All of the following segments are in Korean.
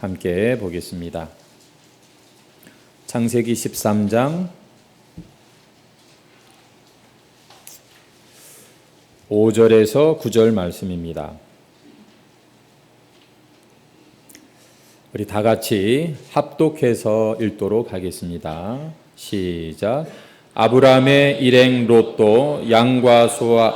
함께 보겠습니다. 창세기 13장 5절에서 9절 말씀입니다. 우리 다 같이 합독해서 읽도록 하겠습니다. 시작. 아브라함의 일행 롯도 양과 소와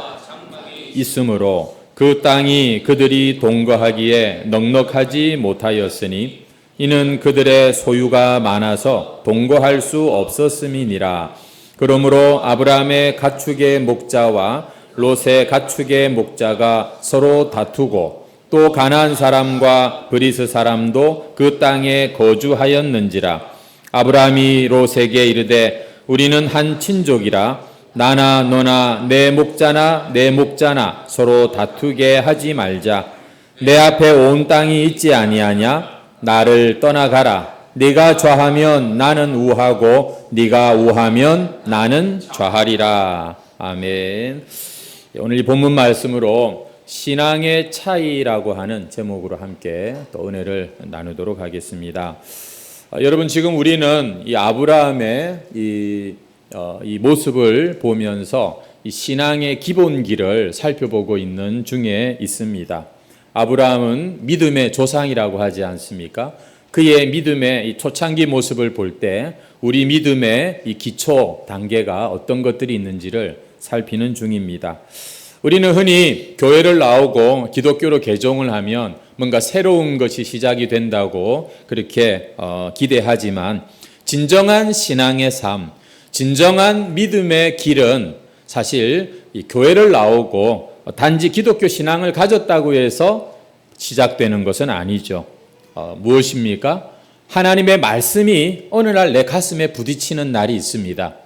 있으므로 그 땅이 그들이 동거하기에 넉넉하지 못하였으니 이는 그들의 소유가 많아서 동거할 수 없었음이니라. 그러므로 아브라함의 가축의 목자와 롯의 가축의 목자가 서로 다투고 또 가나안 사람과 브리스 사람도 그 땅에 거주하였는지라. 아브라함이 롯에게 이르되 우리는 한 친족이라 나나 너나 내 목자나 내 목자나 서로 다투게 하지 말자. 내 앞에 온 땅이 있지 아니하냐? 나를 떠나가라. 네가 좌하면 나는 우하고 네가 우하면 나는 좌하리라. 아멘. 오늘 이 본문 말씀으로 신앙의 차이라고 하는 제목으로 함께 또 은혜를 나누도록 하겠습니다. 여러분, 지금 우리는 이 아브라함의 이 모습을 보면서 이 신앙의 기본기를 살펴보고 있는 중에 있습니다. 아브라함은 믿음의 조상이라고 하지 않습니까? 그의 믿음의 이 초창기 모습을 볼 때 우리 믿음의 이 기초 단계가 어떤 것들이 있는지를 살피는 중입니다. 우리는 흔히 교회를 나오고 기독교로 개종을 하면 뭔가 새로운 것이 시작이 된다고 그렇게 기대하지만 진정한 신앙의 삶, 진정한 믿음의 길은 사실 이 교회를 나오고 단지 기독교 신앙을 가졌다고 해서 시작되는 것은 아니죠. 무엇입니까? 하나님의 말씀이 어느 날 내 가슴에 부딪히는 날이 있습니다.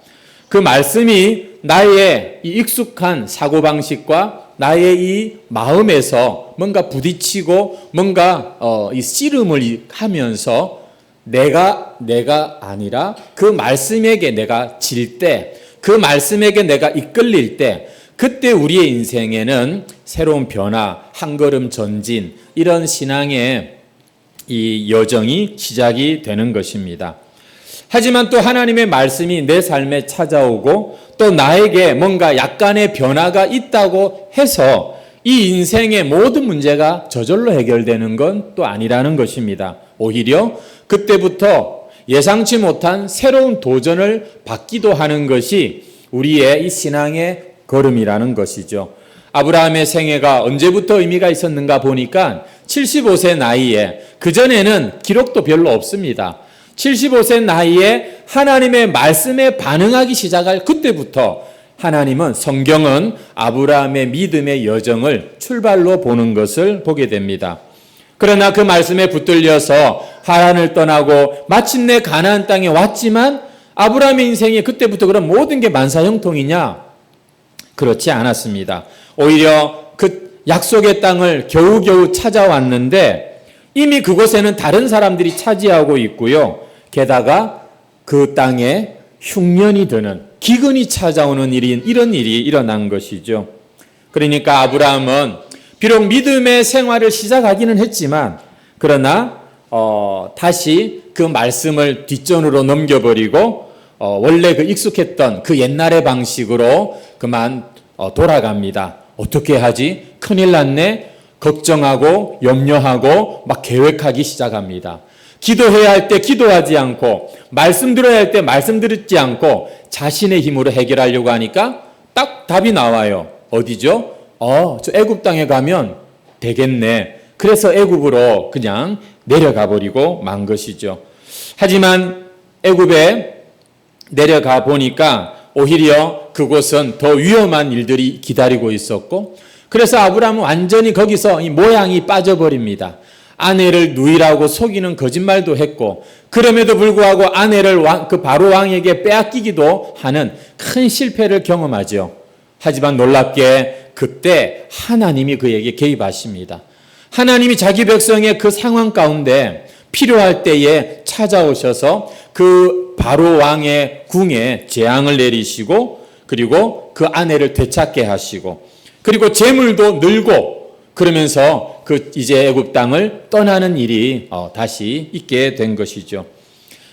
그 말씀이 나의 이 익숙한 사고방식과 나의 이 마음에서 뭔가 부딪히고 뭔가 이 씨름을 하면서 내가 아니라 그 말씀에게 내가 질 때, 그 말씀에게 내가 이끌릴 때, 그때 우리의 인생에는 새로운 변화, 한 걸음 전진, 이런 신앙의 이 여정이 시작이 되는 것입니다. 하지만 또 하나님의 말씀이 내 삶에 찾아오고 또 나에게 뭔가 약간의 변화가 있다고 해서 이 인생의 모든 문제가 저절로 해결되는 건 또 아니라는 것입니다. 오히려 그때부터 예상치 못한 새로운 도전을 받기도 하는 것이 우리의 이 신앙의 걸음이라는 것이죠. 아브라함의 생애가 언제부터 의미가 있었는가 보니까 75세 나이에, 그전에는 기록도 별로 없습니다. 75세 나이에 하나님의 말씀에 반응하기 시작할 그때부터 하나님은, 성경은 아브라함의 믿음의 여정을 출발로 보는 것을 보게 됩니다. 그러나 그 말씀에 붙들려서 하란을 떠나고 마침내 가나안 땅에 왔지만 아브라함의 인생이 그때부터 그럼 모든 게 만사형통이냐? 그렇지 않았습니다. 오히려 그 약속의 땅을 겨우겨우 찾아왔는데 이미 그곳에는 다른 사람들이 차지하고 있고요. 게다가 그 땅에 흉년이 드는, 기근이 찾아오는 이런 일이 일어난 것이죠. 그러니까 아브라함은 비록 믿음의 생활을 시작하기는 했지만 그러나 다시 그 말씀을 뒷전으로 넘겨버리고 원래 그 익숙했던 그 옛날의 방식으로 그만 돌아갑니다. 어떻게 하지? 큰일 났네? 걱정하고 염려하고 막 계획하기 시작합니다. 기도해야 할 때 기도하지 않고 말씀 들어야 할 때 말씀 듣지 않고 자신의 힘으로 해결하려고 하니까 딱 답이 나와요. 어디죠? 저 애굽 땅에 가면 되겠네. 그래서 애굽으로 그냥 내려가 버리고 만 것이죠. 하지만 애굽에 내려가 보니까 오히려 그곳은 더 위험한 일들이 기다리고 있었고, 그래서 아브라함은 완전히 거기서 이 모양이 빠져버립니다. 아내를 누이라고 속이는 거짓말도 했고, 그럼에도 불구하고 아내를 그 바로 왕에게 빼앗기기도 하는 큰 실패를 경험하죠. 하지만 놀랍게 그때 하나님이 그에게 개입하십니다. 하나님이 자기 백성의 그 상황 가운데 필요할 때에 찾아오셔서 그 바로 왕의 궁에 재앙을 내리시고, 그리고 그 아내를 되찾게 하시고, 그리고 재물도 늘고, 그러면서 그 이제 애굽 땅을 떠나는 일이 다시 있게 된 것이죠.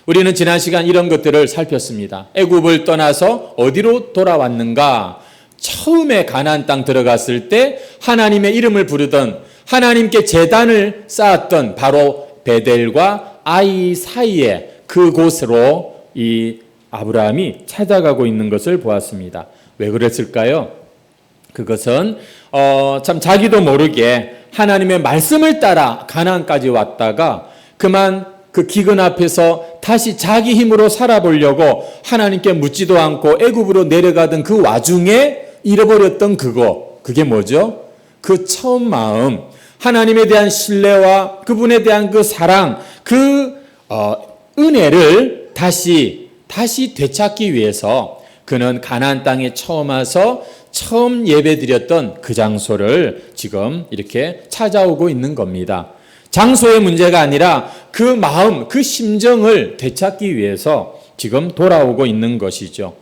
우리는 지난 시간 이런 것들을 살폈습니다. 애굽을 떠나서 어디로 돌아왔는가? 처음에 가나안 땅 들어갔을 때 하나님의 이름을 부르던, 하나님께 제단을 쌓았던 바로 베델과 아이 사이에 그곳으로 이 아브라함이 찾아가고 있는 것을 보았습니다. 왜 그랬을까요? 그것은 참 자기도 모르게 하나님의 말씀을 따라 가나안까지 왔다가 그만 그 기근 앞에서 다시 자기 힘으로 살아보려고 하나님께 묻지도 않고 애굽으로 내려가던 그 와중에 잃어버렸던 그게 뭐죠? 그 처음 마음, 하나님에 대한 신뢰와 그분에 대한 그 사랑, 그 은혜를 다시 되찾기 위해서 그는 가나안 땅에 처음 와서 처음 예배드렸던 그 장소를 지금 이렇게 찾아오고 있는 겁니다. 장소의 문제가 아니라 그 마음, 그 심정을 되찾기 위해서 지금 돌아오고 있는 것이죠.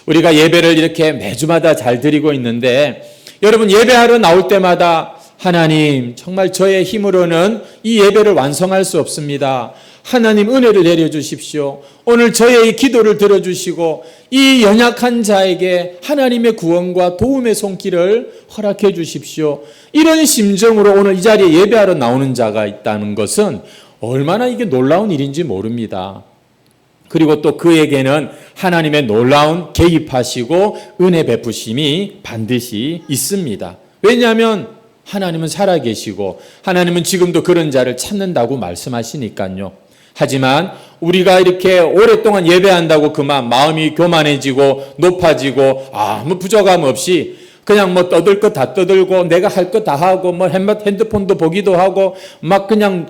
우리가 예배를 이렇게 매주마다 잘 드리고 있는데 여러분 예배하러 나올 때마다 하나님 정말 저의 힘으로는 이 예배를 완성할 수 없습니다. 하나님 은혜를 내려주십시오. 오늘 저의 이 기도를 들어주시고 이 연약한 자에게 하나님의 구원과 도움의 손길을 허락해 주십시오. 이런 심정으로 오늘 이 자리에 예배하러 나오는 자가 있다는 것은 얼마나 이게 놀라운 일인지 모릅니다. 그리고 또 그에게는 하나님의 놀라운 개입하시고 은혜 베푸심이 반드시 있습니다. 왜냐하면 하나님은 살아계시고 하나님은 지금도 그런 자를 찾는다고 말씀하시니까요. 하지만 우리가 이렇게 오랫동안 예배한다고 그만 마음이 교만해지고 높아지고 아무 부족함 없이 그냥 뭐 떠들 거 다 떠들고 내가 할 거 다 하고 뭐 핸드폰도 보기도 하고 막 그냥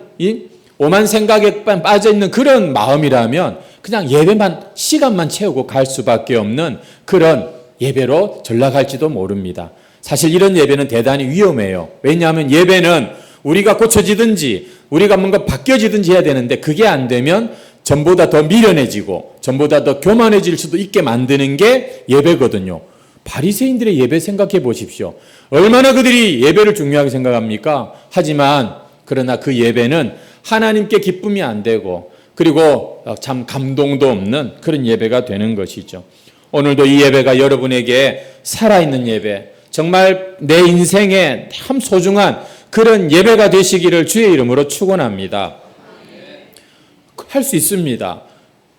오만 생각에 빠져있는 그런 마음이라면 그냥 예배만 시간만 채우고 갈 수밖에 없는 그런 예배로 전락할지도 모릅니다. 사실 이런 예배는 대단히 위험해요. 왜냐하면 예배는 우리가 고쳐지든지 우리가 뭔가 바뀌어지든지 해야 되는데 그게 안 되면 전보다 더 미련해지고 전보다 더 교만해질 수도 있게 만드는 게 예배거든요. 바리새인들의 예배 생각해 보십시오. 얼마나 그들이 예배를 중요하게 생각합니까? 하지만 그러나 그 예배는 하나님께 기쁨이 안 되고 그리고 참 감동도 없는 그런 예배가 되는 것이죠. 오늘도 이 예배가 여러분에게 살아있는 예배, 정말 내 인생에 참 소중한 그런 예배가 되시기를 주의 이름으로 축원합니다. 할 수 있습니다.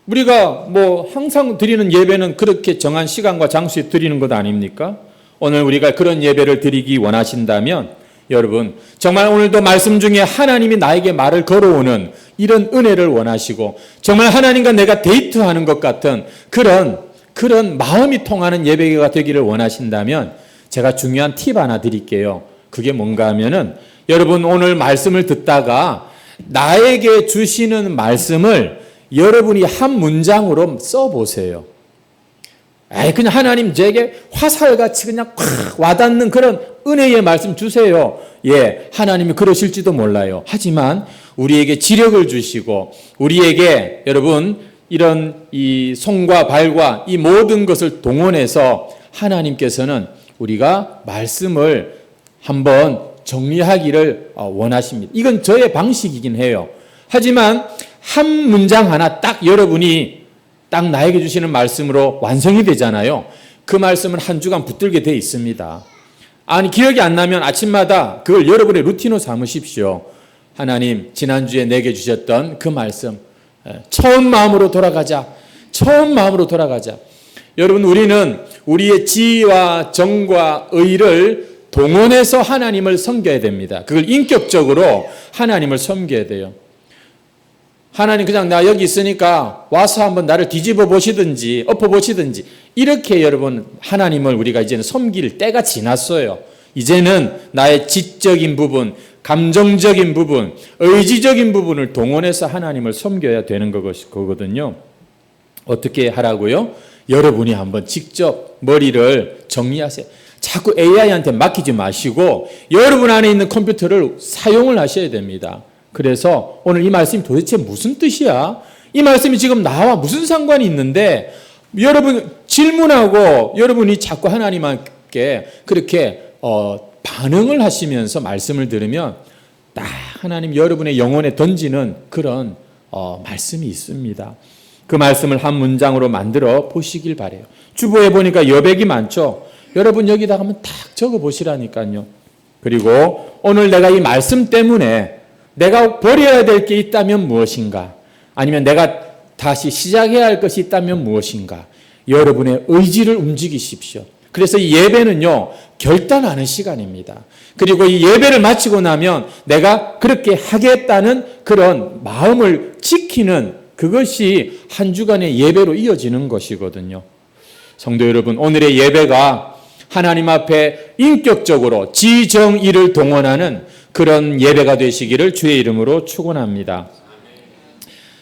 우리가 뭐 항상 드리는 예배는 그렇게 정한 시간과 장소에 드리는 것 아닙니까? 오늘 우리가 그런 예배를 드리기 원하신다면 여러분 정말 오늘도 말씀 중에 하나님이 나에게 말을 걸어오는 이런 은혜를 원하시고 정말 하나님과 내가 데이트하는 것 같은 그런 마음이 통하는 예배가 되기를 원하신다면 제가 중요한 팁 하나 드릴게요. 그게 뭔가 하면은 여러분 오늘 말씀을 듣다가 나에게 주시는 말씀을 여러분이 한 문장으로 써보세요. 그냥 하나님 제게 화살같이 그냥 콱 와닿는 그런 은혜의 말씀 주세요. 예, 하나님이 그러실지도 몰라요. 하지만 우리에게 지력을 주시고 우리에게 여러분 이런 이 손과 발과 이 모든 것을 동원해서 하나님께서는 우리가 말씀을 한번 정리하기를 원하십니다. 이건 저의 방식이긴 해요. 하지만 한 문장 하나 딱 여러분이 딱 나에게 주시는 말씀으로 완성이 되잖아요. 그 말씀은 한 주간 붙들게 돼 있습니다. 아니 기억이 안 나면 아침마다 그걸 여러분의 루틴으로 삼으십시오. 하나님 지난주에 내게 주셨던 그 말씀 처음 마음으로 돌아가자. 처음 마음으로 돌아가자. 여러분 우리는 우리의 지혜와 정과 의를 동원해서 하나님을 섬겨야 됩니다. 그걸 인격적으로 하나님을 섬겨야 돼요. 하나님 그냥 나 여기 있으니까 와서 한번 나를 뒤집어 보시든지 엎어 보시든지 이렇게 여러분 하나님을 우리가 이제는 섬길 때가 지났어요. 이제는 나의 지적인 부분, 감정적인 부분, 의지적인 부분을 동원해서 하나님을 섬겨야 되는 거거든요. 어떻게 하라고요? 여러분이 한번 직접 머리를 정리하세요. 자꾸 AI한테 맡기지 마시고 여러분 안에 있는 컴퓨터를 사용을 하셔야 됩니다. 그래서 오늘 이 말씀이 도대체 무슨 뜻이야? 이 말씀이 지금 나와 무슨 상관이 있는데 여러분 질문하고 여러분이 자꾸 하나님께 그렇게 반응을 하시면서 말씀을 들으면 딱 하나님 여러분의 영혼에 던지는 그런 말씀이 있습니다. 그 말씀을 한 문장으로 만들어 보시길 바래요. 주보에 보니까 여백이 많죠. 여러분 여기다가 한번 딱 적어 보시라니까요. 그리고 오늘 내가 이 말씀 때문에 내가 버려야 될 게 있다면 무엇인가? 아니면 내가 다시 시작해야 할 것이 있다면 무엇인가? 여러분의 의지를 움직이십시오. 그래서 이 예배는요, 결단하는 시간입니다. 그리고 이 예배를 마치고 나면 내가 그렇게 하겠다는 그런 마음을 지키는 그것이 한 주간의 예배로 이어지는 것이거든요. 성도 여러분, 오늘의 예배가 하나님 앞에 인격적으로 지정의를 동원하는 그런 예배가 되시기를 주의 이름으로 축원합니다.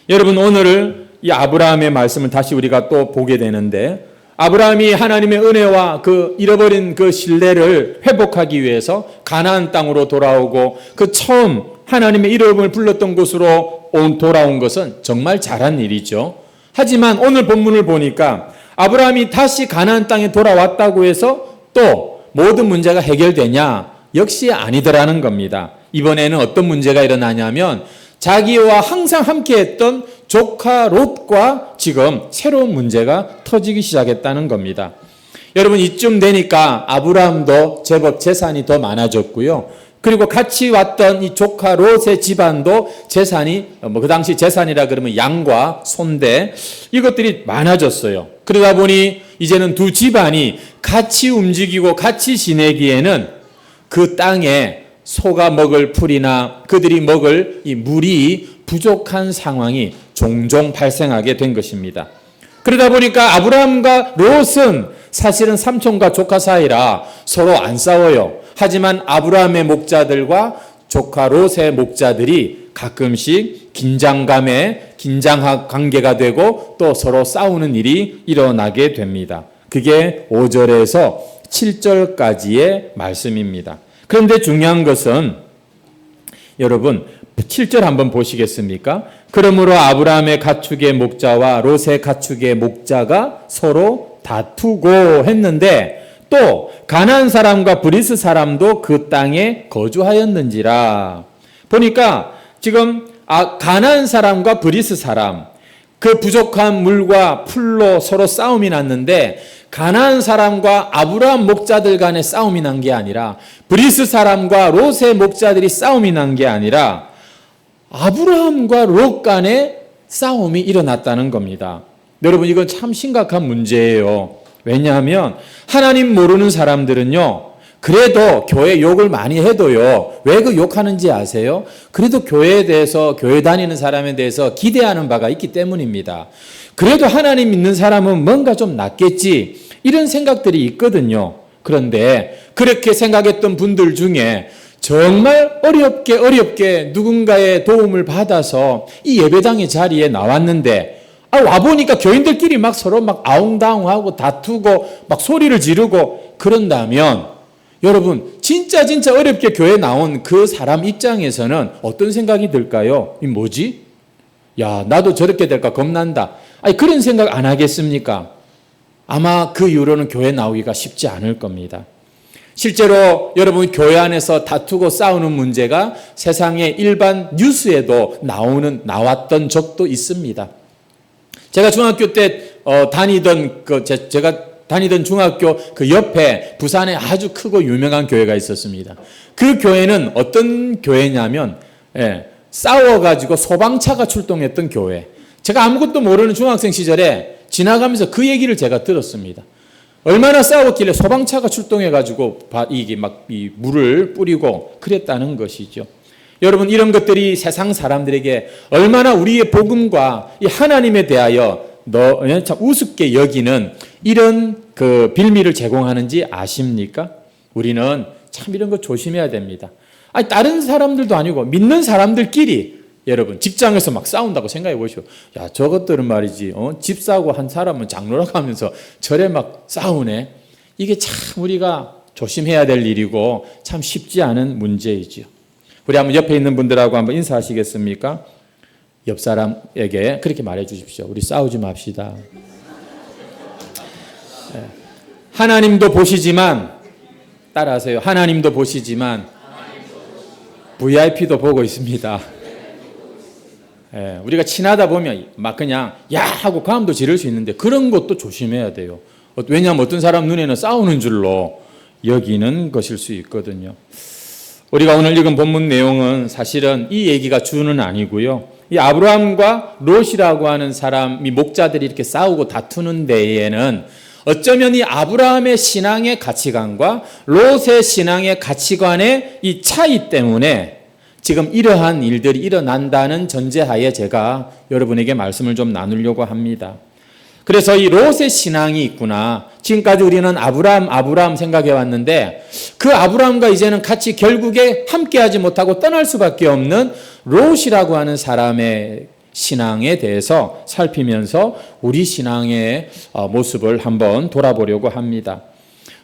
여러분, 오늘 이 아브라함의 말씀을 다시 우리가 또 보게 되는데, 아브라함이 하나님의 은혜와 그 잃어버린 그 신뢰를 회복하기 위해서 가나안 땅으로 돌아오고 그 처음 하나님의 이름을 불렀던 곳으로 돌아온 것은 정말 잘한 일이죠. 하지만 오늘 본문을 보니까 아브라함이 다시 가나안 땅에 돌아왔다고 해서 또 모든 문제가 해결되냐? 역시 아니더라는 겁니다. 이번에는 어떤 문제가 일어나냐면 자기와 항상 함께했던 조카 롯과 지금 새로운 문제가 터지기 시작했다는 겁니다. 여러분, 이쯤 되니까 아브라함도 제법 재산이 더 많아졌고요. 그리고 같이 왔던 이 조카 롯의 집안도 재산이 그 당시 재산이라 그러면 양과 손대 이것들이 많아졌어요. 그러다 보니 이제는 두 집안이 같이 움직이고 같이 지내기에는 그 땅에 소가 먹을 풀이나 그들이 먹을 이 물이 부족한 상황이 종종 발생하게 된 것입니다. 그러다 보니까 아브라함과 롯은 사실은 삼촌과 조카 사이라 서로 안 싸워요. 하지만 아브라함의 목자들과 조카 롯의 목자들이 가끔씩 긴장 관계가 되고 또 서로 싸우는 일이 일어나게 됩니다. 그게 5절에서 7절까지의 말씀입니다. 그런데 중요한 것은 여러분 7절 한번 보시겠습니까? 그러므로 아브라함의 가축의 목자와 롯의 가축의 목자가 서로 다투고 했는데 또 가나안 사람과 브리스 사람도 그 땅에 거주하였는지라. 보니까 지금 가나안 사람과 브리스 사람 그 부족한 물과 풀로 서로 싸움이 났는데 가나안 사람과 아브라함 목자들 간에 싸움이 난 게 아니라 브리스 사람과 롯의 목자들이 싸움이 난 게 아니라 아브라함과 롯 간에 싸움이 일어났다는 겁니다. 여러분, 이건 참 심각한 문제예요. 왜냐하면 하나님 모르는 사람들은요, 그래도 교회 욕을 많이 해도요, 왜 그 욕하는지 아세요? 그래도 교회에 대해서, 교회 다니는 사람에 대해서 기대하는 바가 있기 때문입니다. 그래도 하나님 믿는 사람은 뭔가 좀 낫겠지, 이런 생각들이 있거든요. 그런데 그렇게 생각했던 분들 중에 정말 어렵게 누군가의 도움을 받아서 이 예배당의 자리에 나왔는데 와보니까 교인들끼리 막 서로 막 아웅다웅하고 다투고 막 소리를 지르고 그런다면 여러분 진짜 어렵게 교회에 나온 그 사람 입장에서는 어떤 생각이 들까요? 이 뭐지? 야, 나도 저렇게 될까 겁난다. 아니, 그런 생각 안 하겠습니까? 아마 그 이후로는 교회 나오기가 쉽지 않을 겁니다. 실제로 여러분 교회 안에서 다투고 싸우는 문제가 세상의 일반 뉴스에도 나왔던 적도 있습니다. 제가 중학교 때 제가 다니던 중학교 그 옆에 부산에 아주 크고 유명한 교회가 있었습니다. 그 교회는 어떤 교회냐면 싸워가지고 소방차가 출동했던 교회. 제가 아무것도 모르는 중학생 시절에 지나가면서 그 얘기를 제가 들었습니다. 얼마나 싸웠길래 소방차가 출동해가지고 이게 막 이 물을 뿌리고 그랬다는 것이죠. 여러분, 이런 것들이 세상 사람들에게 얼마나 우리의 복음과 이 하나님에 대하여 참 우습게 여기는 이런 그 빌미를 제공하는지 아십니까? 우리는 참 이런 거 조심해야 됩니다. 아니, 다른 사람들도 아니고 믿는 사람들끼리 여러분 직장에서 막 싸운다고 생각해 보시오. 야, 저것들은 말이지 집사고 한 사람은 장로라고 하면서 절에 막 싸우네. 이게 참 우리가 조심해야 될 일이고 참 쉽지 않은 문제이지요. 우리 한번 옆에 있는 분들하고 한번 인사하시겠습니까? 옆 사람에게 그렇게 말해 주십시오. 우리 싸우지 맙시다. 하나님도 보시지만 따라하세요. 하나님도 보시지만 VIP도 보고 있습니다. 예, 우리가 친하다 보면 막 그냥 야 하고 감도 지를 수 있는데 그런 것도 조심해야 돼요. 왜냐하면 어떤 사람 눈에는 싸우는 줄로 여기는 것일 수 있거든요. 우리가 오늘 읽은 본문 내용은 사실은 이 얘기가 주는 아니고요. 이 아브라함과 롯이라고 하는 사람이 목자들이 이렇게 싸우고 다투는 데에는 어쩌면 이 아브라함의 신앙의 가치관과 롯의 신앙의 가치관의 이 차이 때문에 지금 이러한 일들이 일어난다는 전제하에 제가 여러분에게 말씀을 좀 나누려고 합니다. 그래서 이 롯의 신앙이 있구나. 지금까지 우리는 아브라함 생각해 왔는데 그 아브라함과 이제는 같이 결국에 함께하지 못하고 떠날 수밖에 없는 롯이라고 하는 사람의 신앙에 대해서 살피면서 우리 신앙의 모습을 한번 돌아보려고 합니다.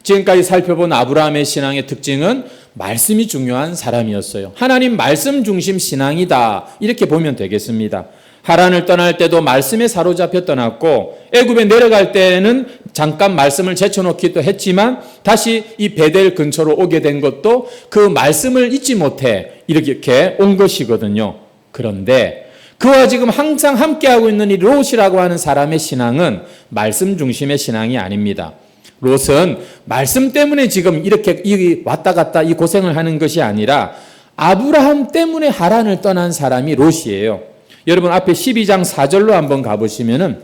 지금까지 살펴본 아브라함의 신앙의 특징은 말씀이 중요한 사람이었어요. 하나님 말씀 중심 신앙이다. 이렇게 보면 되겠습니다. 하란을 떠날 때도 말씀에 사로잡혀 떠났고 애굽에 내려갈 때는 잠깐 말씀을 제쳐놓기도 했지만 다시 이 베델 근처로 오게 된 것도 그 말씀을 잊지 못해 이렇게 온 것이거든요. 그런데 그와 지금 항상 함께하고 있는 이 롯이라고 하는 사람의 신앙은 말씀 중심의 신앙이 아닙니다. 롯은 말씀 때문에 지금 이렇게 왔다 갔다 이 고생을 하는 것이 아니라 아브라함 때문에 하란을 떠난 사람이 롯이에요. 여러분 앞에 12장 4절로 한번 가보시면은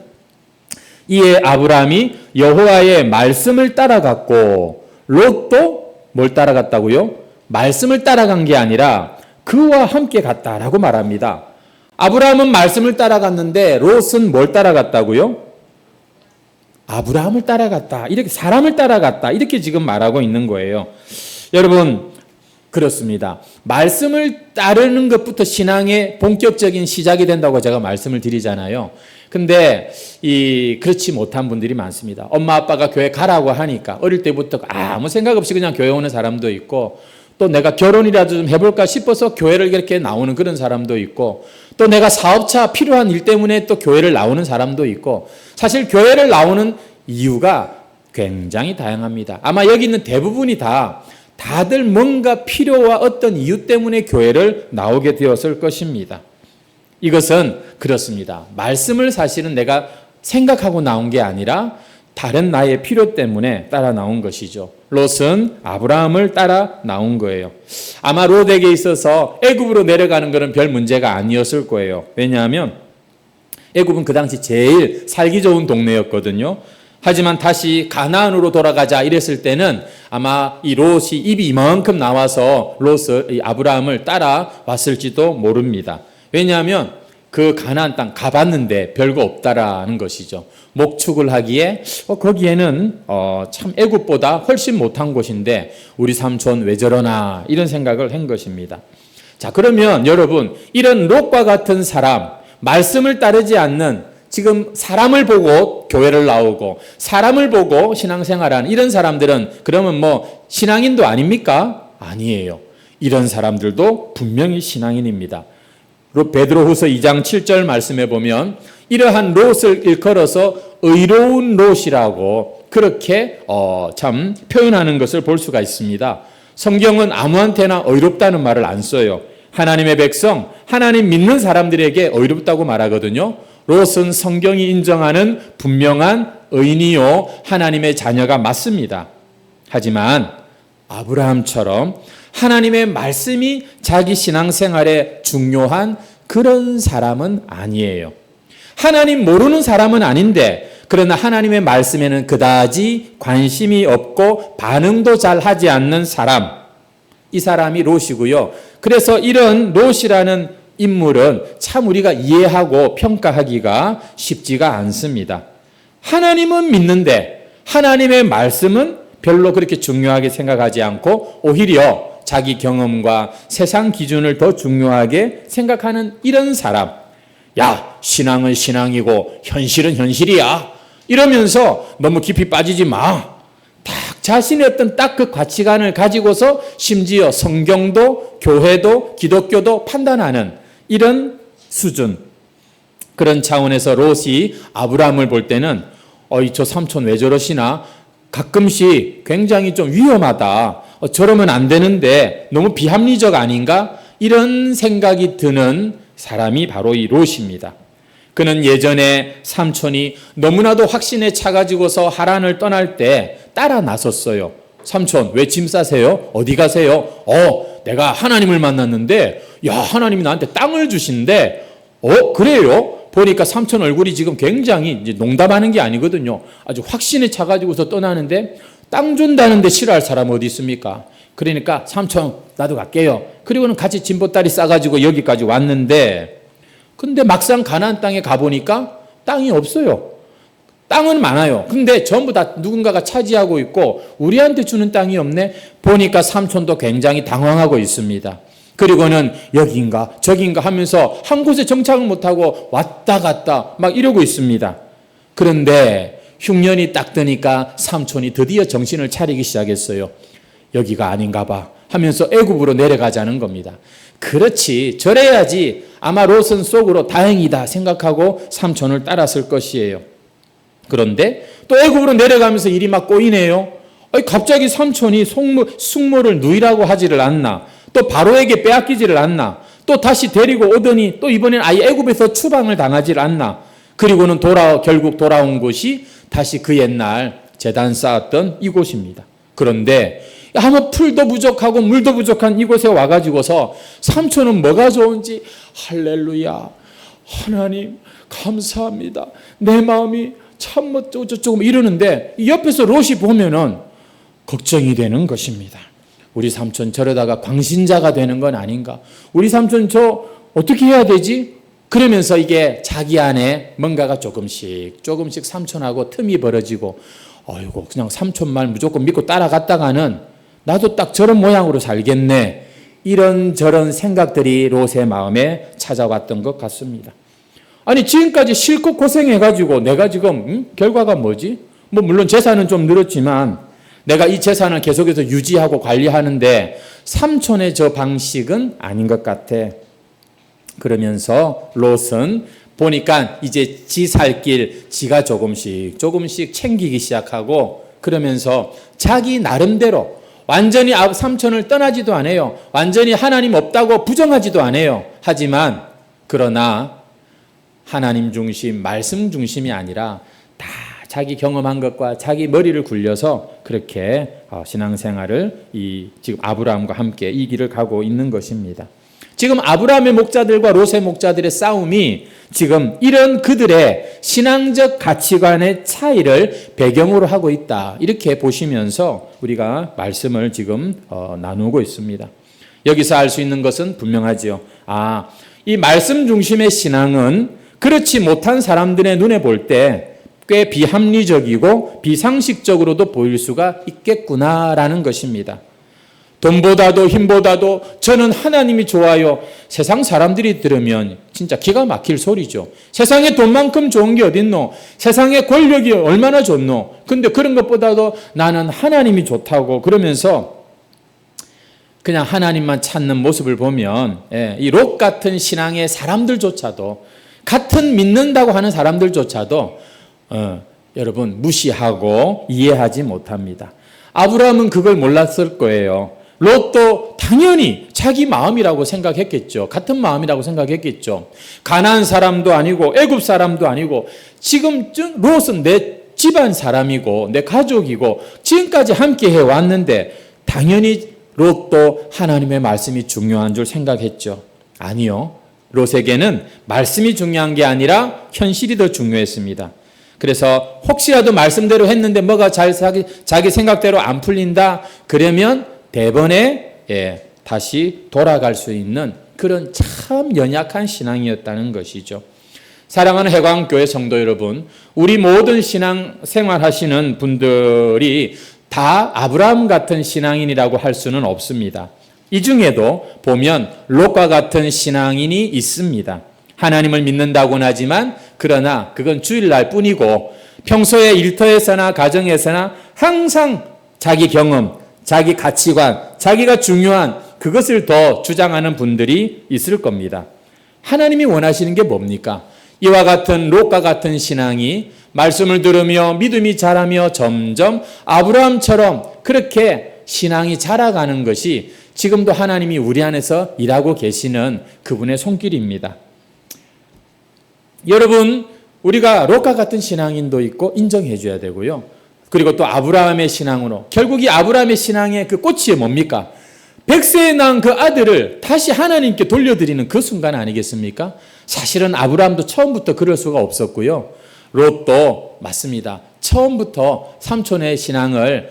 이에 아브라함이 여호와의 말씀을 따라갔고 롯도 뭘 따라갔다고요? 말씀을 따라간 게 아니라 그와 함께 갔다라고 말합니다. 아브라함은 말씀을 따라갔는데 롯은 뭘 따라갔다고요? 아브라함을 따라갔다. 이렇게 사람을 따라갔다. 이렇게 지금 말하고 있는 거예요. 여러분 그렇습니다. 말씀을 따르는 것부터 신앙의 본격적인 시작이 된다고 제가 말씀을 드리잖아요. 근데 그렇지 못한 분들이 많습니다. 엄마 아빠가 교회 가라고 하니까 어릴 때부터 아무 생각 없이 그냥 교회 오는 사람도 있고 또 내가 결혼이라도 좀 해볼까 싶어서 교회를 이렇게 나오는 그런 사람도 있고 또 내가 사업차 필요한 일 때문에 또 교회를 나오는 사람도 있고 사실 교회를 나오는 이유가 굉장히 다양합니다. 아마 여기 있는 대부분이 다들 뭔가 필요와 어떤 이유 때문에 교회를 나오게 되었을 것입니다. 이것은 그렇습니다. 말씀을 사실은 내가 생각하고 나온 게 아니라 다른 나의 필요 때문에 따라 나온 것이죠. 롯은 아브라함을 따라 나온 거예요. 아마 롯에게 있어서 애굽으로 내려가는 것은 별 문제가 아니었을 거예요. 왜냐하면 애굽은 그 당시 제일 살기 좋은 동네였거든요. 하지만 다시 가나안으로 돌아가자 이랬을 때는 아마 이 롯이 입이 이만큼 나와서 아브라함을 따라왔을지도 모릅니다. 왜냐하면 그 가나안 땅 가봤는데 별거 없다라는 것이죠. 목축을 하기에 거기에는 참 애굽보다 훨씬 못한 곳인데 우리 삼촌 왜 저러나 이런 생각을 한 것입니다. 자, 그러면 여러분 이런 롯과 같은 사람, 말씀을 따르지 않는 지금 사람을 보고 교회를 나오고 사람을 보고 신앙생활하는 이런 사람들은 그러면 뭐 신앙인도 아닙니까? 아니에요. 이런 사람들도 분명히 신앙인입니다. 베드로후서 2장 7절 말씀해 보면 이러한 롯을 일컬어서 의로운 롯이라고 그렇게 참 표현하는 것을 볼 수가 있습니다. 성경은 아무한테나 의롭다는 말을 안 써요. 하나님의 백성, 하나님 믿는 사람들에게 의롭다고 말하거든요. 롯은 성경이 인정하는 분명한 의인이요 하나님의 자녀가 맞습니다. 하지만 아브라함처럼 하나님의 말씀이 자기 신앙생활에 중요한 그런 사람은 아니에요. 하나님 모르는 사람은 아닌데 그러나 하나님의 말씀에는 그다지 관심이 없고 반응도 잘 하지 않는 사람, 이 사람이 롯이고요. 그래서 이런 롯이라는 인물은 참 우리가 이해하고 평가하기가 쉽지가 않습니다. 하나님은 믿는데 하나님의 말씀은 별로 그렇게 중요하게 생각하지 않고 오히려 자기 경험과 세상 기준을 더 중요하게 생각하는 이런 사람. 야, 신앙은 신앙이고 현실은 현실이야. 이러면서 너무 깊이 빠지지 마. 딱 자신의 어떤 딱 그 가치관을 가지고서 심지어 성경도 교회도 기독교도 판단하는 이런 수준. 그런 차원에서 롯이 아브라함을 볼 때는 저 삼촌 왜 저러시나? 가끔씩 굉장히 좀 위험하다. 저러면 안 되는데 너무 비합리적 아닌가? 이런 생각이 드는 사람이 바로 이 롯입니다. 그는 예전에 삼촌이 너무나도 확신에 차가지고서 하란을 떠날 때 따라 나섰어요. 삼촌, 왜 짐 싸세요? 어디 가세요? 내가 하나님을 만났는데, 야, 하나님이 나한테 땅을 주신대. 그래요? 보니까 삼촌 얼굴이 지금 굉장히 이제 농담하는 게 아니거든요. 아주 확신에 차가지고서 떠나는데, 땅 준다는데 싫어할 사람 어디 있습니까? 그러니까 삼촌, 나도 갈게요. 그리고는 같이 짐보따리 싸가지고 여기까지 왔는데, 근데 막상 가나안 땅에 가보니까 땅이 없어요. 땅은 많아요. 근데 전부 다 누군가가 차지하고 있고 우리한테 주는 땅이 없네. 보니까 삼촌도 굉장히 당황하고 있습니다. 그리고는 여기인가 저기인가 하면서 한 곳에 정착을 못하고 왔다 갔다 막 이러고 있습니다. 그런데 흉년이 딱 드니까 삼촌이 드디어 정신을 차리기 시작했어요. 여기가 아닌가 봐 하면서 애굽으로 내려가자는 겁니다. 그렇지, 저래야지 아마 롯은 속으로 다행이다 생각하고 삼촌을 따랐을 것이에요. 그런데 또 애굽으로 내려가면서 일이 막 꼬이네요. 갑자기 삼촌이 숙모를 누이라고 하지를 않나, 또 바로에게 빼앗기지를 않나, 또 다시 데리고 오더니 또 이번엔 아예 애굽에서 추방을 당하지를 않나. 그리고는 결국 돌아온 곳이 다시 그 옛날 제단 쌓았던 이곳입니다. 그런데 아무 풀도 부족하고 물도 부족한 이곳에 와가지고서 삼촌은 뭐가 좋은지 할렐루야, 하나님 감사합니다, 내 마음이 참 어쩌고 이러는데 옆에서 롯이 보면은 걱정이 되는 것입니다. 우리 삼촌 저러다가 광신자가 되는 건 아닌가? 우리 삼촌 저 어떻게 해야 되지? 그러면서 이게 자기 안에 뭔가가 조금씩 삼촌하고 틈이 벌어지고, 어이구 그냥 삼촌 말 무조건 믿고 따라갔다가는 나도 딱 저런 모양으로 살겠네. 이런저런 생각들이 롯의 마음에 찾아왔던 것 같습니다. 아니 지금까지 실컷 고생해가지고 내가 지금 결과가 뭐지? 물론 재산은 좀 늘었지만 내가 이 재산을 계속해서 유지하고 관리하는데 삼촌의 저 방식은 아닌 것 같아. 그러면서 롯은 보니까 이제 지 살 길 지가 조금씩 챙기기 시작하고, 그러면서 자기 나름대로 완전히 삼촌을 떠나지도 않아요. 완전히 하나님 없다고 부정하지도 않아요. 하지만 그러나 하나님 중심, 말씀 중심이 아니라 다 자기 경험한 것과 자기 머리를 굴려서 그렇게 신앙생활을 지금 아브라함과 함께 이 길을 가고 있는 것입니다. 지금 아브라함의 목자들과 롯의 목자들의 싸움이 지금 이런 그들의 신앙적 가치관의 차이를 배경으로 하고 있다. 이렇게 보시면서 우리가 말씀을 지금 나누고 있습니다. 여기서 알 수 있는 것은 분명하지요. 이 말씀 중심의 신앙은 그렇지 못한 사람들의 눈에 볼 때 꽤 비합리적이고 비상식적으로도 보일 수가 있겠구나라는 것입니다. 돈보다도 힘보다도 저는 하나님이 좋아요. 세상 사람들이 들으면 진짜 기가 막힐 소리죠. 세상에 돈만큼 좋은 게 어딨노? 세상에 권력이 얼마나 좋노? 근데 그런 것보다도 나는 하나님이 좋다고 그러면서 그냥 하나님만 찾는 모습을 보면 이 롯 같은 신앙의 사람들조차도, 같은 믿는다고 하는 사람들조차도 여러분 무시하고 이해하지 못합니다. 아브라함은 그걸 몰랐을 거예요. 롯도 당연히 자기 마음이라고 생각했겠죠. 같은 마음이라고 생각했겠죠. 가나안 사람도 아니고 애굽 사람도 아니고 지금 롯은 내 집안 사람이고 내 가족이고 지금까지 함께 해왔는데 당연히 롯도 하나님의 말씀이 중요한 줄 생각했죠. 아니요. 롯에게는 말씀이 중요한 게 아니라 현실이 더 중요했습니다. 그래서 혹시라도 말씀대로 했는데 뭐가 자기 생각대로 안 풀린다 그러면 대번에 다시 돌아갈 수 있는 그런 참 연약한 신앙이었다는 것이죠. 사랑하는 해광교회 성도 여러분, 우리 모든 신앙 생활하시는 분들이 다 아브라함 같은 신앙인이라고 할 수는 없습니다. 이 중에도 보면 롯과 같은 신앙인이 있습니다. 하나님을 믿는다고는 하지만 그러나 그건 주일날 뿐이고 평소에 일터에서나 가정에서나 항상 자기 경험, 자기 가치관, 자기가 중요한 그것을 더 주장하는 분들이 있을 겁니다. 하나님이 원하시는 게 뭡니까? 이와 같은 롯과 같은 신앙이 말씀을 들으며 믿음이 자라며 점점 아브라함처럼 그렇게 신앙이 자라가는 것이 지금도 하나님이 우리 안에서 일하고 계시는 그분의 손길입니다. 여러분, 우리가 롯과 같은 신앙인도 있고 인정해 줘야 되고요. 그리고 또 아브라함의 신앙으로, 결국 이 아브라함의 신앙의 그 꽃이 뭡니까? 100세에 낳은 그 아들을 다시 하나님께 돌려드리는 그 순간 아니겠습니까? 사실은 아브라함도 처음부터 그럴 수가 없었고요. 롯도 맞습니다. 처음부터 삼촌의 신앙을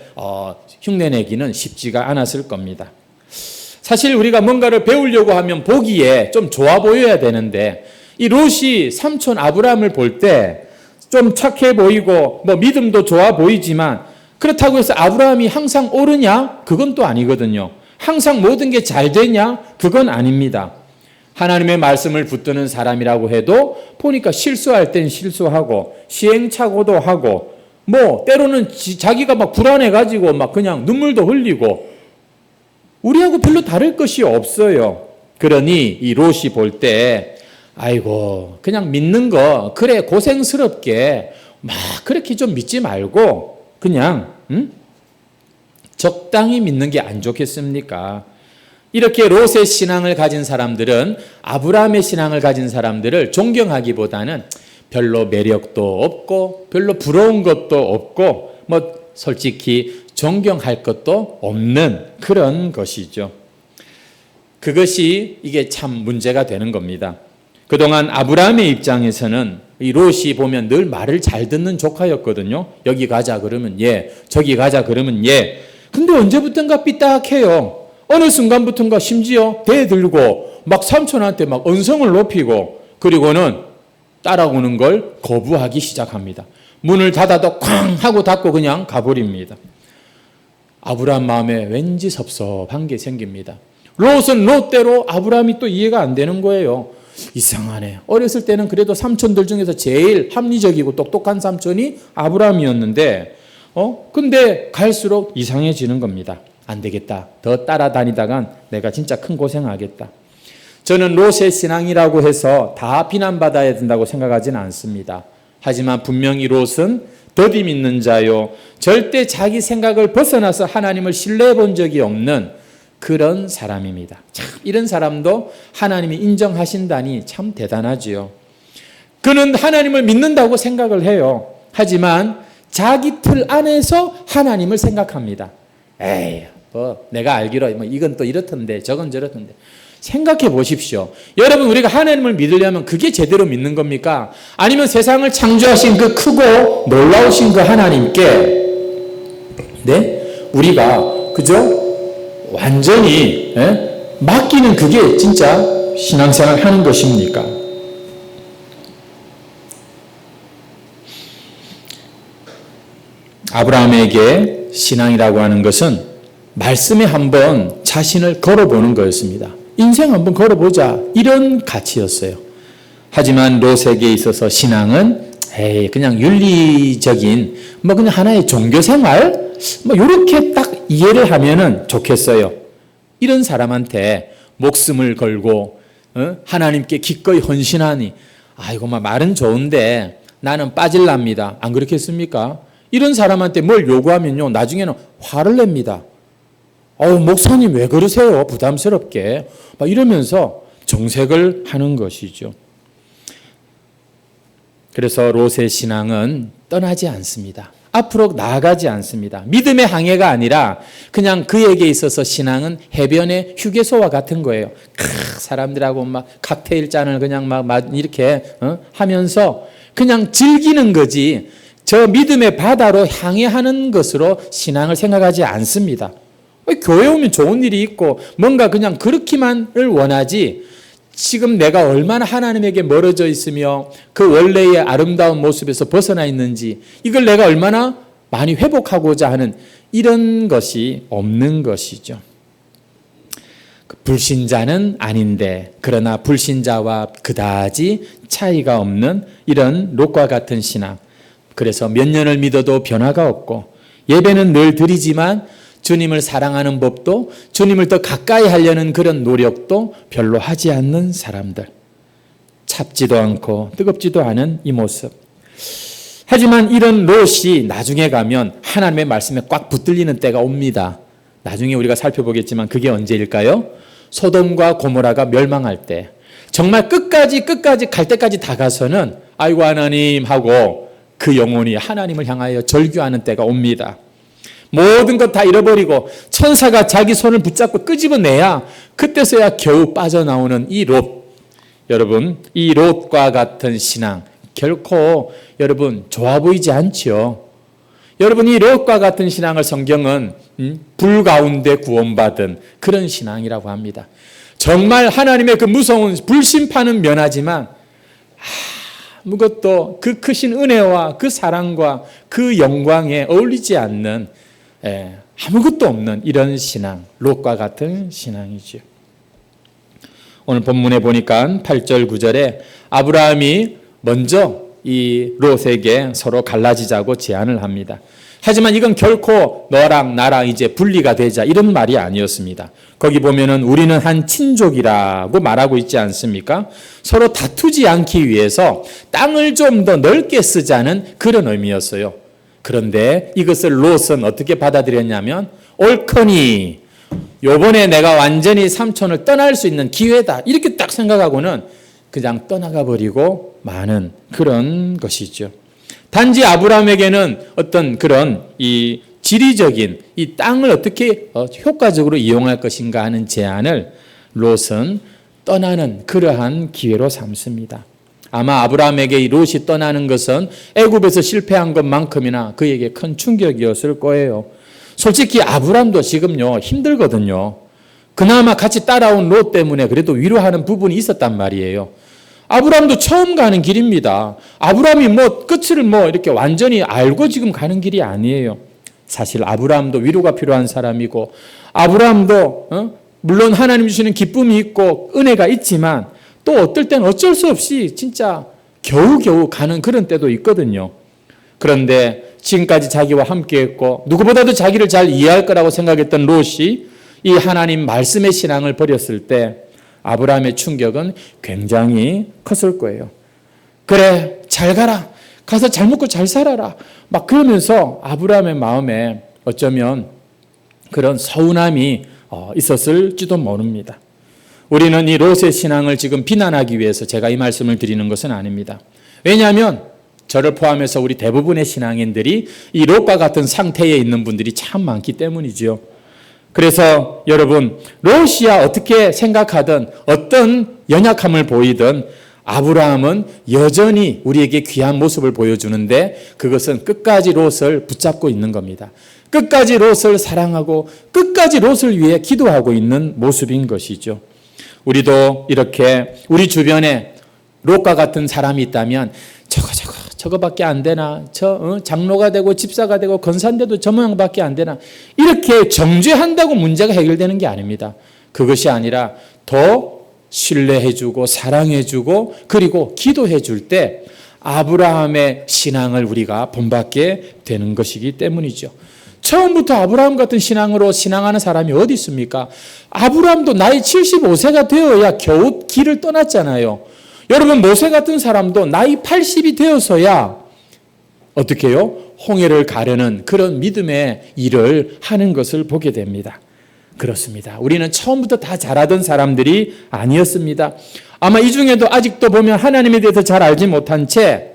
흉내내기는 쉽지가 않았을 겁니다. 사실 우리가 뭔가를 배우려고 하면 보기에 좀 좋아 보여야 되는데, 이 롯이 삼촌 아브라함을 볼 때 좀 착해 보이고 뭐 믿음도 좋아 보이지만, 그렇다고 해서 아브라함이 항상 옳으냐? 그건 또 아니거든요. 항상 모든 게 잘 되냐? 그건 아닙니다. 하나님의 말씀을 붙드는 사람이라고 해도 보니까 실수할 땐 실수하고 시행착오도 하고, 뭐 때로는 자기가 막 불안해가지고 막 그냥 눈물도 흘리고, 우리하고 별로 다를 것이 없어요. 그러니 이 롯이 볼 때 아이고 그냥 믿는 거 그래 고생스럽게 막 그렇게 좀 믿지 말고 그냥 적당히 믿는 게 안 좋겠습니까? 이렇게 롯의 신앙을 가진 사람들은 아브라함의 신앙을 가진 사람들을 존경하기보다는 별로 매력도 없고 별로 부러운 것도 없고 뭐 솔직히 존경할 것도 없는 그런 것이죠. 그것이 이게 참 문제가 되는 겁니다. 그동안 아브라함의 입장에서는 이 롯이 보면 늘 말을 잘 듣는 조카였거든요. 여기 가자 그러면 예, 저기 가자 그러면 예. 근데 언제부턴가 삐딱해요. 어느 순간부턴가 심지어 대들고 막 삼촌한테 막 언성을 높이고, 그리고는 따라오는 걸 거부하기 시작합니다. 문을 닫아도 쾅 하고 닫고 그냥 가버립니다. 아브라함 마음에 왠지 섭섭한 게 생깁니다. 롯은 롯대로 아브라함이 또 이해가 안 되는 거예요. 이상하네. 어렸을 때는 그래도 삼촌들 중에서 제일 합리적이고 똑똑한 삼촌이 아브라함이었는데 근데 갈수록 이상해지는 겁니다. 안 되겠다. 더 따라다니다간 내가 진짜 큰 고생하겠다. 저는 롯의 신앙이라고 해서 다 비난받아야 된다고 생각하지는 않습니다. 하지만 분명히 롯은 더디 믿는 자요, 절대 자기 생각을 벗어나서 하나님을 신뢰해 본 적이 없는 그런 사람입니다. 참 이런 사람도 하나님이 인정하신다니 참 대단하지요. 그는 하나님을 믿는다고 생각을 해요. 하지만 자기 틀 안에서 하나님을 생각합니다. 에이, 내가 알기로 이건 또 이렇던데 저건 저렇던데. 생각해 보십시오. 여러분, 우리가 하나님을 믿으려면 그게 제대로 믿는 겁니까? 아니면 세상을 창조하신 그 크고 놀라우신 그 하나님께 우리가 그죠? 완전히 맡기는 그게 진짜 신앙생활 하는 것입니까? 아브라함에게 신앙이라고 하는 것은 말씀에 한번 자신을 걸어보는 거였습니다. 인생 한번 걸어보자, 이런 가치였어요. 하지만 롯에게 있어서 신앙은 그냥 윤리적인 그냥 하나의 종교생활 이렇게 딱 이해를 하면은 좋겠어요. 이런 사람한테 목숨을 걸고 하나님께 기꺼이 헌신하니 아이고 말은 좋은데 나는 빠질랍니다. 안 그렇겠습니까? 이런 사람한테 뭘 요구하면요 나중에는 화를 냅니다. 목사님 왜 그러세요? 부담스럽게 이러면서 정색을 하는 것이죠. 그래서 롯의 신앙은 떠나지 않습니다. 앞으로 나아가지 않습니다. 믿음의 항해가 아니라 그냥 그에게 있어서 신앙은 해변의 휴게소와 같은 거예요. 사람들하고 칵테일 잔을 그냥 이렇게 하면서 그냥 즐기는 거지, 저 믿음의 바다로 향해하는 것으로 신앙을 생각하지 않습니다. 교회 오면 좋은 일이 있고 뭔가 그냥 그렇기만을 원하지, 지금 내가 얼마나 하나님에게 멀어져 있으며 그 원래의 아름다운 모습에서 벗어나 있는지, 이걸 내가 얼마나 많이 회복하고자 하는 이런 것이 없는 것이죠. 불신자는 아닌데 그러나 불신자와 그다지 차이가 없는 이런 롯과 같은 신앙. 그래서 몇 년을 믿어도 변화가 없고 예배는 늘 드리지만 주님을 사랑하는 법도, 주님을 더 가까이 하려는 그런 노력도 별로 하지 않는 사람들. 찹지도 않고 뜨겁지도 않은 이 모습. 하지만 이런 롯이 나중에 가면 하나님의 말씀에 꽉 붙들리는 때가 옵니다. 나중에 우리가 살펴보겠지만 그게 언제일까요? 소돔과 고모라가 멸망할 때, 정말 끝까지 갈 때까지 다 가서는 아이고 하나님 하고 그 영혼이 하나님을 향하여 절규하는 때가 옵니다. 모든 것 다 잃어버리고 천사가 자기 손을 붙잡고 끄집어내야 그때서야 겨우 빠져나오는 이 롯. 여러분, 이 롯과 같은 신앙 결코 여러분 좋아 보이지 않지요. 여러분, 이 롯과 같은 신앙을 성경은 불 가운데 구원받은 그런 신앙이라고 합니다. 정말 하나님의 그 무서운 불심판은 면하지만 아무것도 그 크신 은혜와 그 사랑과 그 영광에 어울리지 않는 아무것도 없는 이런 신앙, 롯과 같은 신앙이죠. 오늘 본문에 보니까 8절 9절에 아브라함이 먼저 이 롯에게 서로 갈라지자고 제안을 합니다. 하지만 이건 결코 너랑 나랑 이제 분리가 되자 이런 말이 아니었습니다. 거기 보면은 우리는 한 친족이라고 말하고 있지 않습니까? 서로 다투지 않기 위해서 땅을 좀 더 넓게 쓰자는 그런 의미였어요. 그런데 이것을 롯은 어떻게 받아들였냐면 옳거니 요번에 내가 완전히 삼촌을 떠날 수 있는 기회다 이렇게 딱 생각하고는 그냥 떠나가 버리고 마는 그런 것이죠. 단지 아브라함에게는 어떤 그런 이 지리적인 이 땅을 어떻게 효과적으로 이용할 것인가 하는 제안을 롯은 떠나는 그러한 기회로 삼습니다. 아마 아브라함에게 이 롯이 떠나는 것은 애굽에서 실패한 것만큼이나 그에게 큰 충격이었을 거예요. 솔직히 아브라함도 지금요 힘들거든요. 그나마 같이 따라온 롯 때문에 그래도 위로하는 부분이 있었단 말이에요. 아브라함도 처음 가는 길입니다. 아브라함이 끝을 이렇게 완전히 알고 지금 가는 길이 아니에요. 사실 아브라함도 위로가 필요한 사람이고, 아브라함도 물론 하나님 주시는 기쁨이 있고 은혜가 있지만 또 어떨 때는 어쩔 수 없이 진짜 겨우겨우 가는 그런 때도 있거든요. 그런데 지금까지 자기와 함께했고 누구보다도 자기를 잘 이해할 거라고 생각했던 롯이 이 하나님 말씀의 신앙을 버렸을 때 아브라함의 충격은 굉장히 컸을 거예요. 그래, 잘 가라. 가서 잘 먹고 잘 살아라. 막 그러면서 아브라함의 마음에 어쩌면 그런 서운함이 있었을지도 모릅니다. 우리는 이 롯의 신앙을 지금 비난하기 위해서 제가 이 말씀을 드리는 것은 아닙니다. 왜냐하면 저를 포함해서 우리 대부분의 신앙인들이 이 롯과 같은 상태에 있는 분들이 참 많기 때문이죠. 그래서 여러분, 롯이야 어떻게 생각하든 어떤 연약함을 보이든 아브라함은 여전히 우리에게 귀한 모습을 보여주는데 그것은 끝까지 롯을 붙잡고 있는 겁니다. 끝까지 롯을 사랑하고 끝까지 롯을 위해 기도하고 있는 모습인 것이죠. 우리도 이렇게 우리 주변에 롯과 같은 사람이 있다면 저거밖에 안 되나? 장로가 되고 집사가 되고 건사인데도 저 모양밖에 안 되나? 이렇게 정죄한다고 문제가 해결되는 게 아닙니다. 그것이 아니라 더 신뢰해주고 사랑해주고 그리고 기도해줄 때 아브라함의 신앙을 우리가 본받게 되는 것이기 때문이죠. 처음부터 아브라함 같은 신앙으로 신앙하는 사람이 어디 있습니까? 아브라함도 나이 75세가 되어야 겨우 길을 떠났잖아요. 여러분, 모세 같은 사람도 나이 80이 되어서야 어떻게 해요? 홍해를 가르는 그런 믿음의 일을 하는 것을 보게 됩니다. 그렇습니다. 우리는 처음부터 다 잘하던 사람들이 아니었습니다. 아마 이 중에도 아직도 보면 하나님에 대해서 잘 알지 못한 채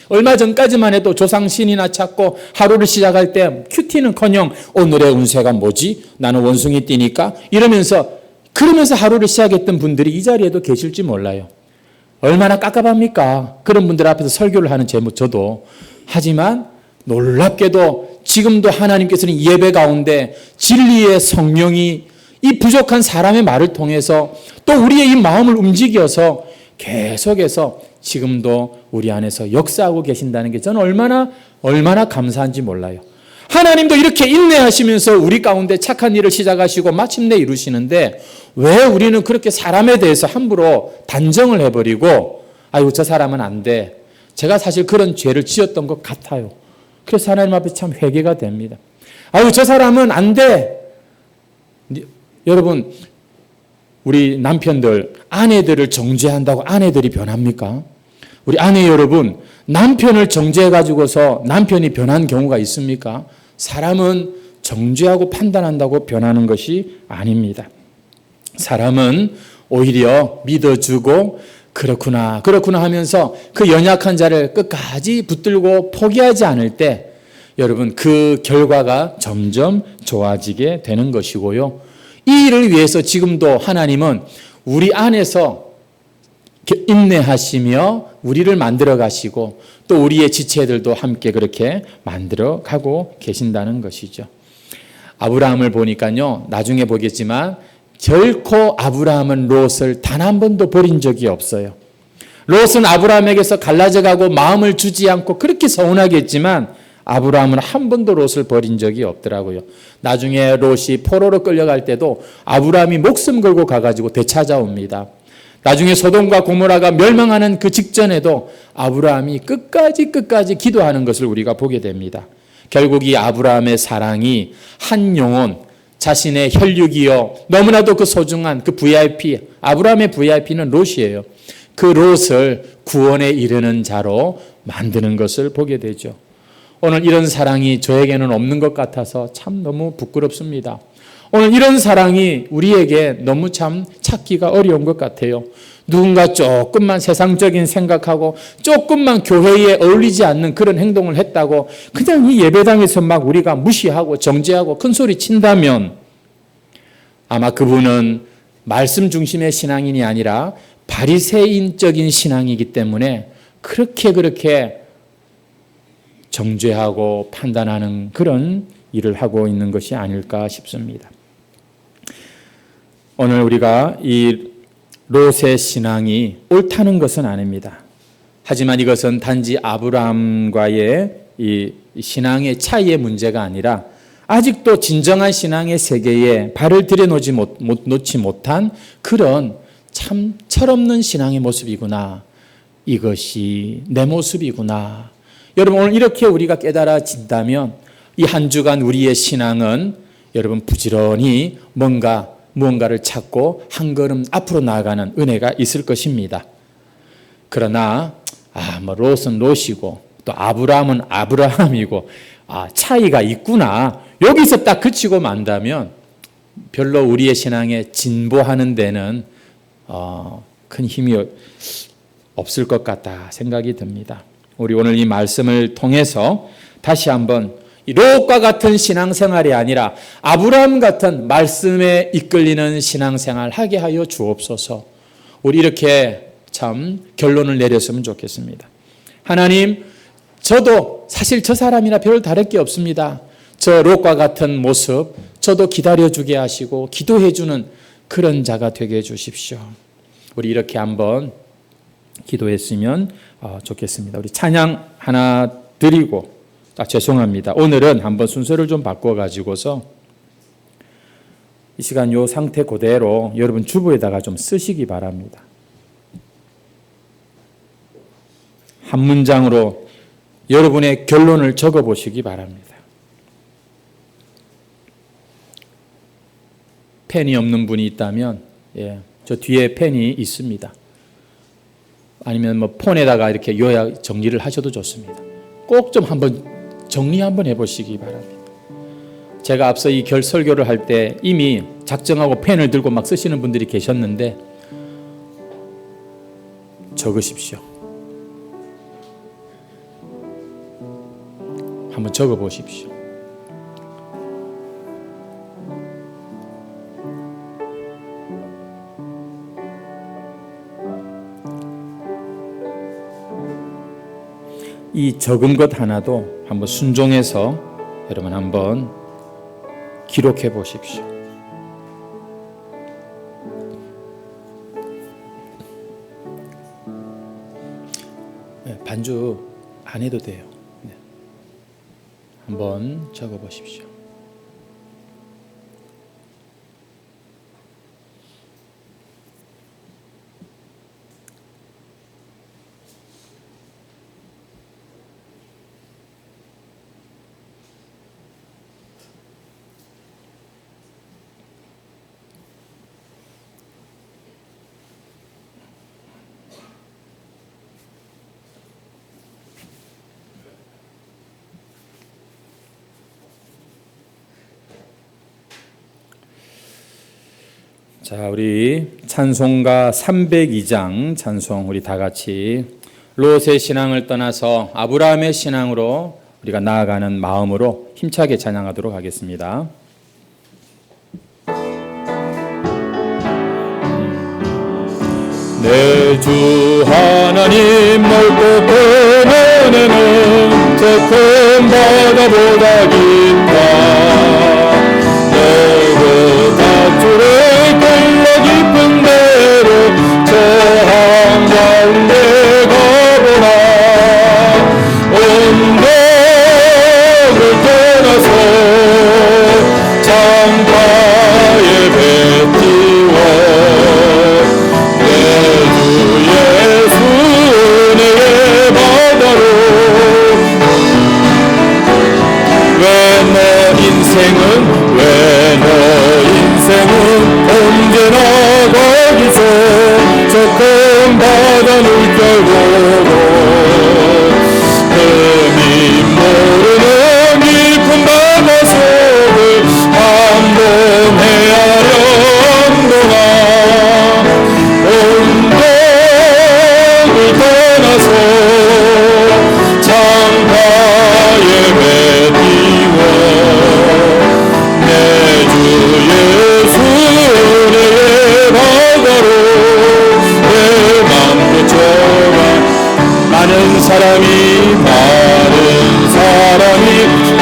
얼마 전까지만 해도 조상신이나 찾고 하루를 시작할 때 큐티는커녕 오늘의 운세가 뭐지? 나는 원숭이 띠니까 그러면서 하루를 시작했던 분들이 이 자리에도 계실지 몰라요. 얼마나 깝깝합니까? 그런 분들 앞에서 설교를 하는 저도. 하지만 놀랍게도 지금도 하나님께서는 예배 가운데 진리의 성령이 이 부족한 사람의 말을 통해서 또 우리의 이 마음을 움직여서 계속해서 지금도 우리 안에서 역사하고 계신다는 게 저는 얼마나 감사한지 몰라요. 하나님도 이렇게 인내하시면서 우리 가운데 착한 일을 시작하시고 마침내 이루시는데 왜 우리는 그렇게 사람에 대해서 함부로 단정을 해버리고 아이고 저 사람은 안 돼. 제가 사실 그런 죄를 지었던 것 같아요. 그래서 하나님 앞에 참 회개가 됩니다. 아이고 저 사람은 안 돼. 여러분, 우리 남편들 아내들을 정죄한다고 아내들이 변합니까? 우리 아내 여러분, 남편을 정죄해가지고서 남편이 변한 경우가 있습니까? 사람은 정죄하고 판단한다고 변하는 것이 아닙니다. 사람은 오히려 믿어주고 그렇구나 하면서 그 연약한 자를 끝까지 붙들고 포기하지 않을 때 여러분 그 결과가 점점 좋아지게 되는 것이고요. 이 일을 위해서 지금도 하나님은 우리 안에서 인내하시며 우리를 만들어 가시고 또 우리의 지체들도 함께 그렇게 만들어 가고 계신다는 것이죠. 아브라함을 보니까요, 나중에 보겠지만 결코 아브라함은 롯을 단 한 번도 버린 적이 없어요. 롯은 아브라함에게서 갈라져 가고 마음을 주지 않고 그렇게 서운하게 했지만 아브라함은 한 번도 롯을 버린 적이 없더라고요. 나중에 롯이 포로로 끌려갈 때도 아브라함이 목숨 걸고 가가지고 되찾아옵니다. 나중에 소돔과 고모라가 멸망하는 그 직전에도 아브라함이 끝까지 기도하는 것을 우리가 보게 됩니다. 결국 이 아브라함의 사랑이 한 영혼, 자신의 혈육이요, 너무나도 그 소중한 그 VIP, 아브라함의 VIP는 롯이에요. 그 롯을 구원에 이르는 자로 만드는 것을 보게 되죠. 오늘 이런 사랑이 저에게는 없는 것 같아서 참 너무 부끄럽습니다. 오늘 이런 사랑이 우리에게 너무 참 찾기가 어려운 것 같아요. 누군가 조금만 세상적인 생각하고 조금만 교회에 어울리지 않는 그런 행동을 했다고 그냥 이 예배당에서 막 우리가 무시하고 정죄하고 큰소리 친다면 아마 그분은 말씀 중심의 신앙인이 아니라 바리새인적인 신앙이기 때문에 그렇게 정죄하고 판단하는 그런 일을 하고 있는 것이 아닐까 싶습니다. 오늘 우리가 이 롯의 신앙이 옳다는 것은 아닙니다. 하지만 이것은 단지 아브라함과의 이 신앙의 차이의 문제가 아니라 아직도 진정한 신앙의 세계에 발을 들여놓지 못한 그런 참 철없는 신앙의 모습이구나. 이것이 내 모습이구나. 여러분 오늘 이렇게 우리가 깨달아진다면 이 한 주간 우리의 신앙은 여러분 부지런히 무언가를 찾고 한 걸음 앞으로 나아가는 은혜가 있을 것입니다. 그러나 롯은 롯이고 또 아브라함은 아브라함이고 차이가 있구나. 여기서 딱 그치고 만다면 별로 우리의 신앙에 진보하는 데는 큰 힘이 없을 것 같다 생각이 듭니다. 우리 오늘 이 말씀을 통해서 다시 한번 롯과 같은 신앙생활이 아니라 아브라함 같은 말씀에 이끌리는 신앙생활 하게 하여 주옵소서. 우리 이렇게 참 결론을 내렸으면 좋겠습니다. 하나님, 저도 사실 저 사람이나 별 다를 게 없습니다. 저 롯과 같은 모습 저도 기다려주게 하시고 기도해주는 그런 자가 되게 해주십시오. 우리 이렇게 한번 기도했으면 좋겠습니다. 우리 찬양 하나 드리고 죄송합니다. 오늘은 한번 순서를 좀 바꿔가지고서 이 시간 요 상태 그대로 여러분 주부에다가 좀 쓰시기 바랍니다. 한 문장으로 여러분의 결론을 적어보시기 바랍니다. 펜이 없는 분이 있다면 저 뒤에 펜이 있습니다. 아니면 폰에다가 이렇게 요약 정리를 하셔도 좋습니다. 꼭 좀 한번 정리 한번 해보시기 바랍니다. 제가 앞서 이 설교를 할 때 이미 작정하고 펜을 들고 막 쓰시는 분들이 계셨는데 적으십시오. 한번 적어보십시오. 이 적은 것 하나도 한번 순종해서 여러분 한번 기록해 보십시오. 반주 안 해도 돼요. 한번 적어 보십시오. 자, 우리 찬송가 302장 찬송 우리 다 같이 롯의 신앙을 떠나서 아브라함의 신앙으로 우리가 나아가는 마음으로 힘차게 찬양하도록 하겠습니다. 내 주 하나님 넓고 큰 은혜는 저 큰 바다보다 깊다. 내고 밧줄을 끌러 깊은 데로 저 한가운데 가보라. 언덕을 떠나서 창가에 배 띄워 예수 은혜의 바다로 왜 너 인생은 언제나 거기서 저 큰 바다를 결고도 흠이 모르는 깊은 바다 속을 한번 헤아려 언덕아 떠나서 창가에 배 띄워 내 주 예수 은혜의 바다로 내 맘 붙여라. 많은 사람이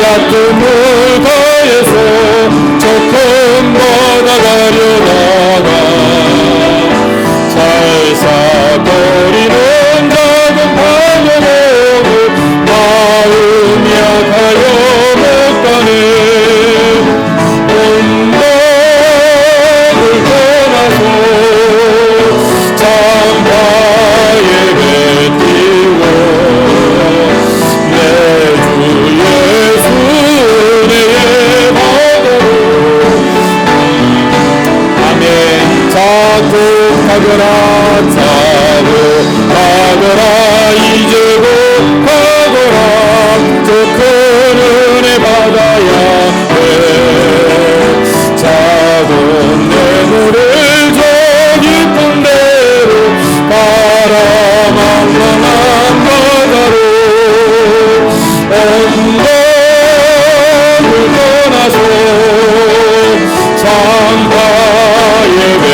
얕은 물가에서 저 큰 바다 가려다가 살사거리는 작은 파도목을 마음 약하여 못 가네. 언덕을 떠나서 창가에 배 띄워 내 주 예수 은혜의 바다로 아멘. 자국하거라 이제고 가거라 저 큰 은혜 바다야 작은 내 물을 저 깊은 데로 바라망망한 바다로 언덕을 떠나서 창가에 배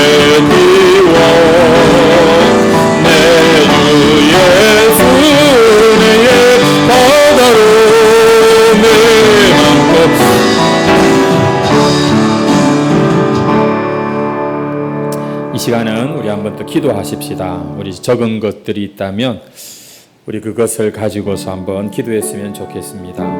띄워 내 주 예수 은혜의 바다로 내 맘껏. 이 시간은 우리 한번 또 기도하십시다. 우리 적은 것들이 있다면 우리 그것을 가지고서 한번 기도했으면 좋겠습니다.